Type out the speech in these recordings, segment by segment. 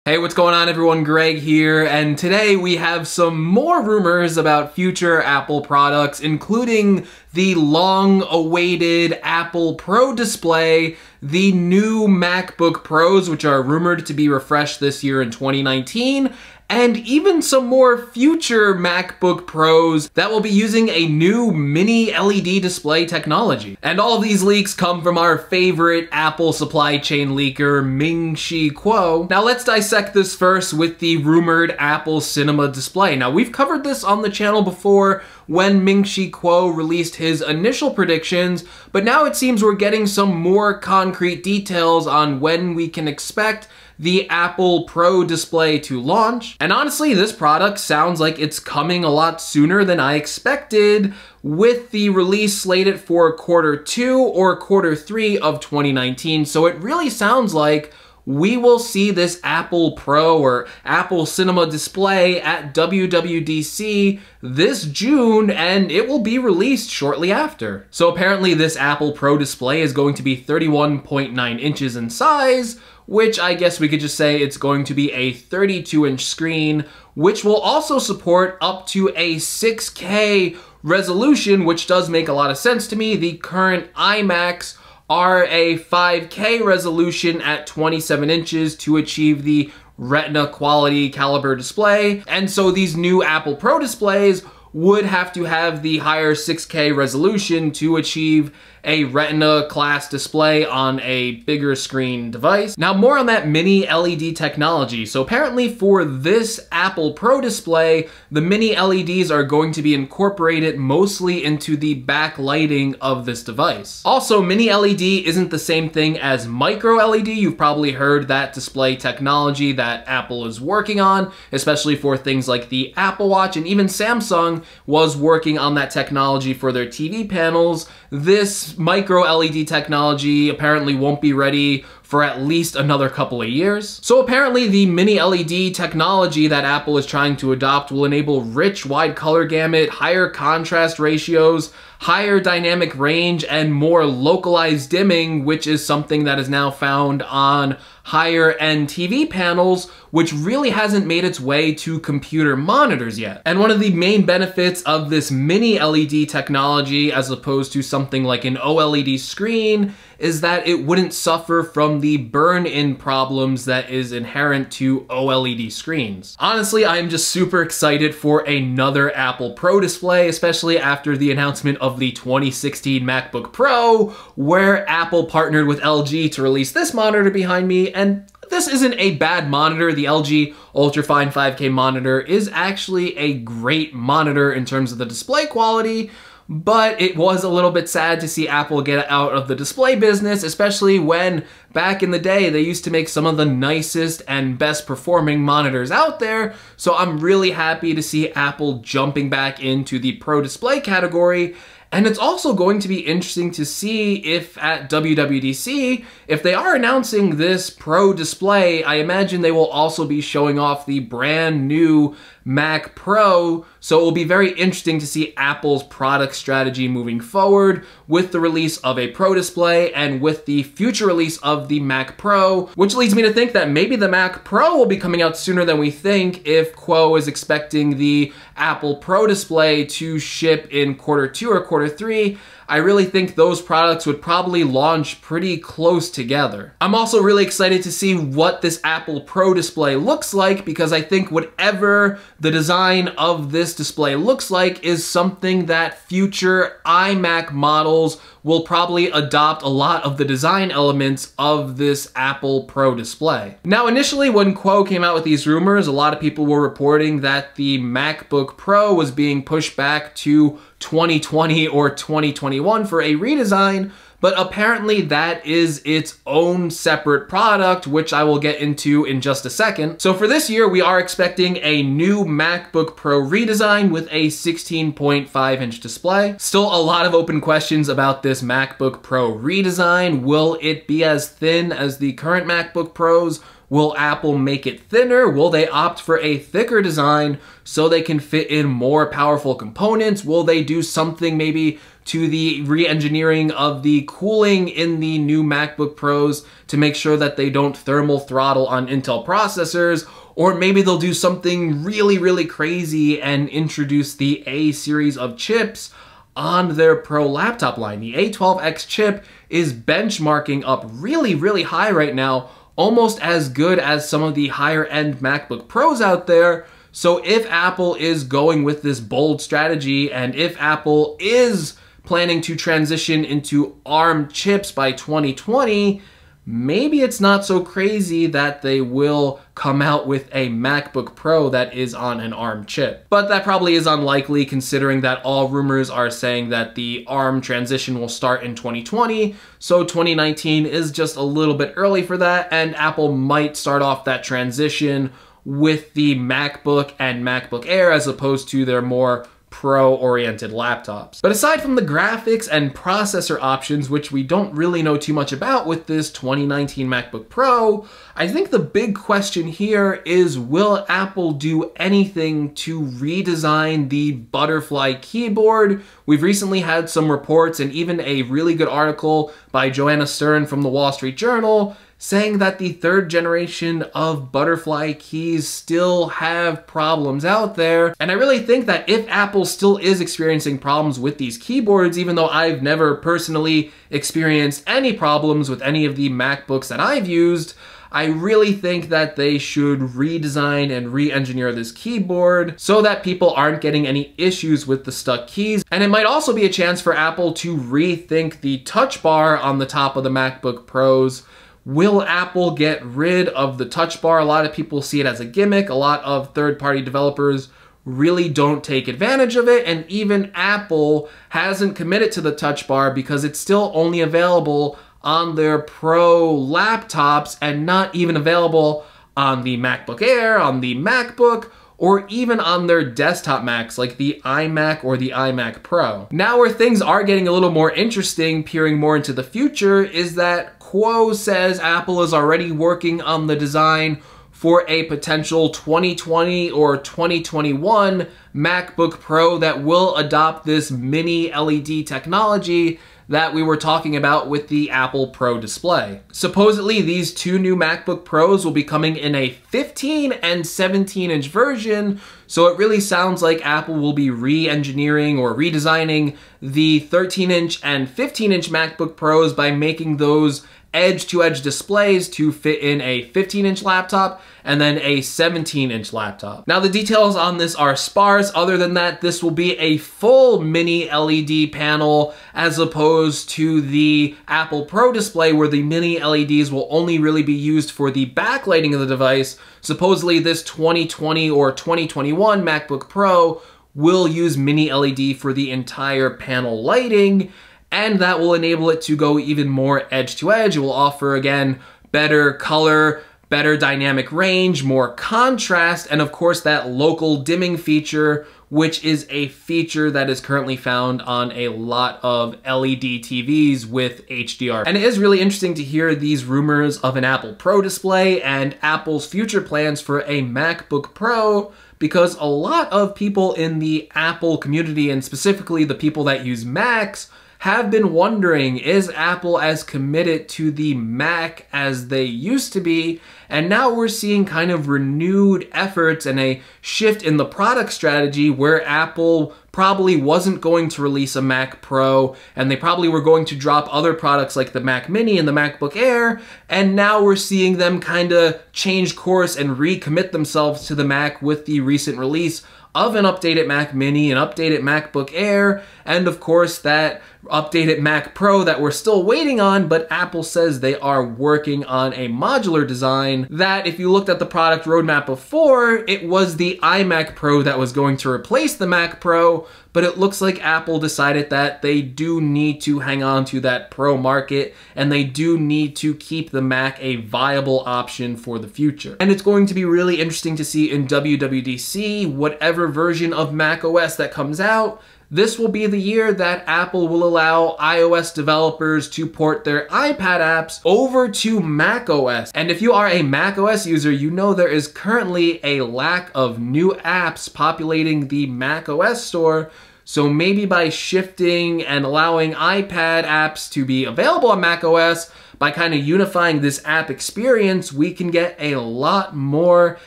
Hey, what's going on everyone? Greg here, and today we have some more rumors about future Apple products, including the long-awaited Apple Pro display, the new MacBook Pros, which are rumored to be refreshed this year in 2019, and even some more future MacBook Pros that will be using a new mini LED display technology. And all of these leaks come from our favorite Apple supply chain leaker, Ming-Chi Kuo. Now let's dissect this first with the rumored Apple Cinema display. Now we've covered this on the channel before when Ming-Chi Kuo released his initial predictions, but now it seems we're getting some more concrete details on when we can expect the Apple Pro display to launch. And honestly, this product sounds like it's coming a lot sooner than I expected, with the release slated for Q2 or Q3 of 2019. So it really sounds like we will see this Apple Pro or Apple Cinema display at WWDC this June, and it will be released shortly after. So apparently this Apple Pro display is going to be 31.9 inches in size, which I guess we could just say it's going to be a 32-inch screen, which will also support up to a 6K resolution, which does make a lot of sense to me. The current iMacs are a 5K resolution at 27 inches to achieve the Retina quality caliber display. And so these new Apple Pro displays would have to have the higher 6K resolution to achieve a Retina class display on a bigger screen device. Now more on that mini LED technology. So apparently for this Apple Pro display, the mini LEDs are going to be incorporated mostly into the backlighting of this device. Also, mini LED isn't the same thing as micro LED. You've probably heard that display technology that Apple is working on, especially for things like the Apple Watch, and even Samsung was working on that technology for their TV panels. This micro LED technology apparently won't be ready for at least another couple of years. So apparently the mini LED technology that Apple is trying to adopt will enable rich wide color gamut, higher contrast ratios, higher dynamic range, and more localized dimming, which is something that is now found on higher end TV panels, which really hasn't made its way to computer monitors yet. And one of the main benefits of this mini LED technology, as opposed to something like an OLED screen, is that it wouldn't suffer from the burn-in problems that is inherent to OLED screens. Honestly, I am just super excited for another Apple Pro display, especially after the announcement of the 2016 MacBook Pro, where Apple partnered with LG to release this monitor behind me. And this isn't a bad monitor. The LG Ultrafine 5K monitor is actually a great monitor in terms of the display quality, but it was a little bit sad to see Apple get out of the display business, especially when back in the day they used to make some of the nicest and best performing monitors out there. So I'm really happy to see Apple jumping back into the Pro display category. And it's also going to be interesting to see if at WWDC, if they are announcing this Pro display, I imagine they will also be showing off the brand new Mac Pro. So it will be very interesting to see Apple's product strategy moving forward with the release of a Pro display and with the future release of the Mac Pro, which leads me to think that maybe the Mac Pro will be coming out sooner than we think if Kuo is expecting the Apple Pro display to ship in Q2 or Q3. I really think those products would probably launch pretty close together. I'm also really excited to see what this Apple Pro display looks like, because I think whatever the design of this display looks like is something that future iMac models will probably adopt a lot of the design elements of this Apple Pro display. Now, initially when Kuo came out with these rumors, a lot of people were reporting that the MacBook Pro was being pushed back to 2020 or 2021 for a redesign, but apparently that is its own separate product, which I will get into in just a second. So for this year, we are expecting a new MacBook Pro redesign with a 16.5-inch display. Still a lot of open questions about this MacBook Pro redesign. Will it be as thin as the current MacBook Pros? Will Apple make it thinner? Will they opt for a thicker design so they can fit in more powerful components? Will they do something maybe to the re-engineering of the cooling in the new MacBook Pros to make sure that they don't thermal throttle on Intel processors, or maybe they'll do something really crazy and introduce the A series of chips on their Pro laptop line. The A12X chip is benchmarking up really high right now, almost as good as some of the higher end MacBook Pros out there. So if Apple is going with this bold strategy, and if Apple is planning to transition into ARM chips by 2020, maybe it's not so crazy that they will come out with a MacBook Pro that is on an ARM chip. But that probably is unlikely, considering that all rumors are saying that the ARM transition will start in 2020, so 2019 is just a little bit early for that, and Apple might start off that transition with the MacBook and MacBook Air as opposed to their more Pro-oriented laptops. But aside from the graphics and processor options, which we don't really know too much about with this 2019 MacBook Pro, I think the big question here is, will Apple do anything to redesign the butterfly keyboard? We've recently had some reports and even a really good article by Joanna Stern from the Wall Street Journal saying that the third generation of butterfly keys still have problems out there. And I really think that if Apple still is experiencing problems with these keyboards, even though I've never personally experienced any problems with any of the MacBooks that I've used, I really think that they should redesign and re-engineer this keyboard so that people aren't getting any issues with the stuck keys. And it might also be a chance for Apple to rethink the touch bar on the top of the MacBook Pros. Will Apple get rid of the touch bar? A lot of people see it as a gimmick. A lot of third-party developers really don't take advantage of it, and even Apple hasn't committed to the touch bar because it's still only available on their Pro laptops and not even available on the MacBook Air, on the MacBook, or even on their desktop Macs like the iMac or the iMac Pro. Now where things are getting a little more interesting, peering more into the future, is that Kuo says Apple is already working on the design for a potential 2020 or 2021 MacBook Pro that will adopt this mini LED technology that we were talking about with the Apple Pro display. Supposedly, these two new MacBook Pros will be coming in a 15 and 17-inch version, so it really sounds like Apple will be re-engineering or redesigning the 13-inch and 15-inch MacBook Pros by making those edge-to-edge displays to fit in a 15-inch laptop and then a 17-inch laptop. Now the details on this are sparse. Other than that, this will be a full mini LED panel as opposed to the Apple Pro display where the mini LEDs will only really be used for the backlighting of the device. Supposedly this 2020 or 2021 MacBook Pro will use mini LED for the entire panel lighting, and that will enable it to go even more edge-to-edge. It will offer, again, better color, better dynamic range, more contrast, and of course that local dimming feature, which is a feature that is currently found on a lot of LED TVs with HDR. And it is really interesting to hear these rumors of an Apple Pro display and Apple's future plans for a MacBook Pro, because a lot of people in the Apple community, and specifically the people that use Macs, have been wondering, is Apple as committed to the Mac as they used to be? And now we're seeing kind of renewed efforts and a shift in the product strategy where Apple probably wasn't going to release a Mac Pro, and they probably were going to drop other products like the Mac Mini and the MacBook Air, and now we're seeing them kind of change course and recommit themselves to the Mac with the recent release of an updated Mac Mini, an updated MacBook Air, and of course that updated Mac Pro that we're still waiting on, but Apple says they are working on a modular design that, if you looked at the product roadmap before, it was the iMac Pro that was going to replace the Mac Pro, but it looks like Apple decided that they do need to hang on to that Pro market, and they do need to keep the Mac a viable option for the future. And it's going to be really interesting to see in WWDC, whatever version of macOS that comes out, this will be the year that Apple will allow iOS developers to port their iPad apps over to macOS. And if you are a macOS user, you know there is currently a lack of new apps populating the macOS store. So maybe by shifting and allowing iPad apps to be available on macOS, by kind of unifying this app experience, we can get a lot more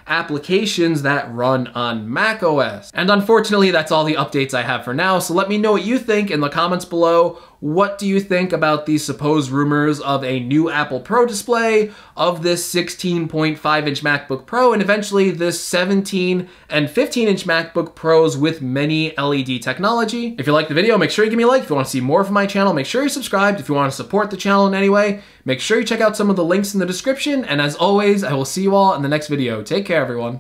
applications that run on macOS. And unfortunately, that's all the updates I have for now, so let me know what you think in the comments below. What do you think about these supposed rumors of a new Apple Pro display, of this 16.5-inch MacBook Pro, and eventually this 17 and 15-inch MacBook Pros with many LED technology? If you liked the video, make sure you give me a like. If you want to see more from my channel, make sure you're subscribed. If you want to support the channel in any way, make sure you check out some of the links in the description. And as always, I will see you all in the next video. Take care, everyone.